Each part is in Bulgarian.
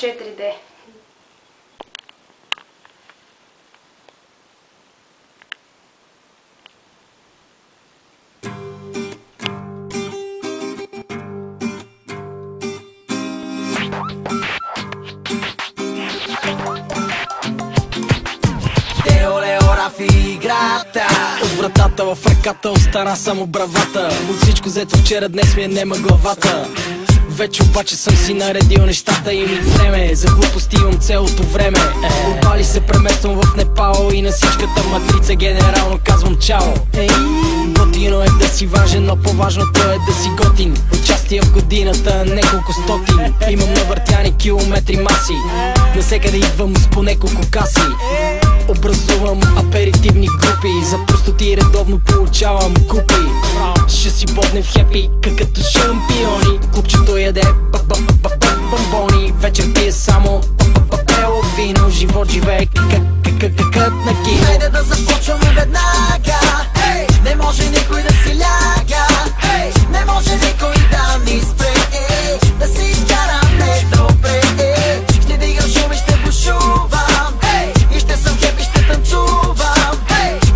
4D. От вратата в ръката остана само бравата. От всичко взето вчера, днес ми е нема главата. Вече обаче съм си наредил нещата и ми време. За глупости имам цялото време. От Бали се премествам в Непал и на всичката матрица генерално казвам чао. Готино е да си важен, но по-важното е да си готин. Участие в годината неколко стотин. Имам навъртяни километри маси. Навсекъде идвам с по неколко каси. Образувам аперитивни групи. За простоти редовно получавам купи. Ще си боднем в хепи, като шампиони. Купчето яде бомбони. Вечер пие само пело вино. Живот живее кът на кино. Хайде да започваме веднага. Не може никой да си ляга. Не може никой да ни спре. Да си изкараме добре. Ще дигам шум и ще бушувам. И ще съм хеп и ще танцувам.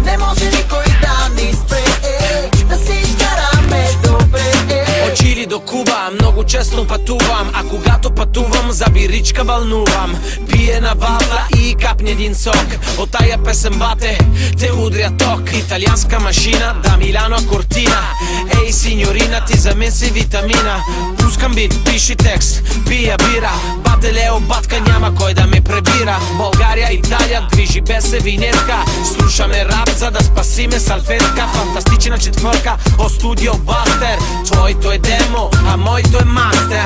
Не може никой да ни спре. Да си изкараме добре. От Чили до Куба много често пътувам. А когато пътувам за биричка вълнувам. Пие на валта и капне един сок. От тая песен бате те удря ток. Италианска машина, да Милано Кортина. Ей синьорина, ти за мен си витамина. Пускам бит, пиши текст, пия бира. Бате Лео, батка, няма кой да ме пребира. България, Италия, движи без винетка. Слушаме рап, за да спасиме салфетка. Фантастична четвърка от студио Бастер. Твоето е демо, а моето е мастер.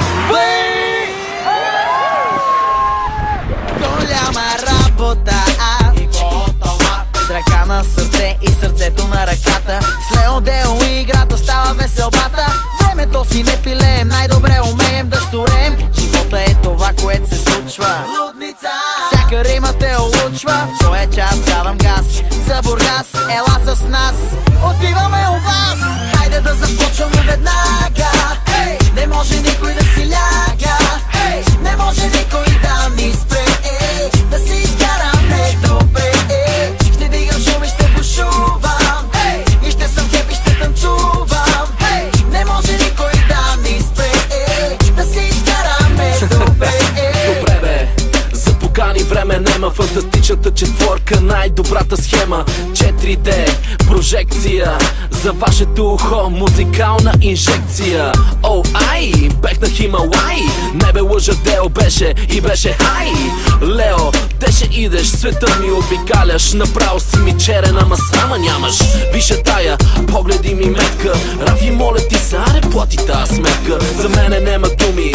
Голяма работа. С ръка на сърце и сърцето на ръката. С Лео Део играта става веселбата. Времето си не пилеем, най-добре умеем да штурем. Живота е това, което се случва. Лудница. Всяка рима те улучва. В този час давам газ. За Бургас, ела с нас. Отиваме у вас. Хайде да започваме веднага. Не може никой да си ляга. Не може никой да ни спре. Да си изкараме добре. Ще дигам шум и ще бушувам. И ще съм хеп и ще танцувам. Не може никой да ни спре. Да си изкараме добре. Добре бе, за покани време нема. Фантастичната четворка, най-добрата схема. 4D, прожекция. За вашето ухо, музикална инжекция. О, ай, бех на Хималай. Не бе лъжа, Део беше и беше хай. Лео, де ще идеш, света ми обикаляш. Направо си ми черена, ма срама нямаш. Више тая, погледи ми метка. Рафи, моля ти се, аре плати тази сметка. За мене нема думи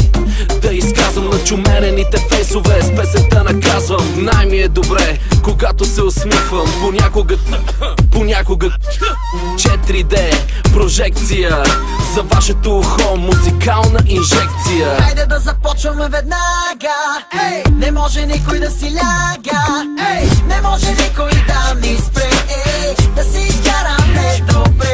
да изказвам на чуменените фейсове. С песента наказвам. Най-ми е добре, когато се усмихвам. Понякога 4D, прожекция. За вашето ухо, музикална инжекция. Хайде да започваме веднага. Не може никой да си ляга. Не може никой да ни спре. Да си изкараме добре.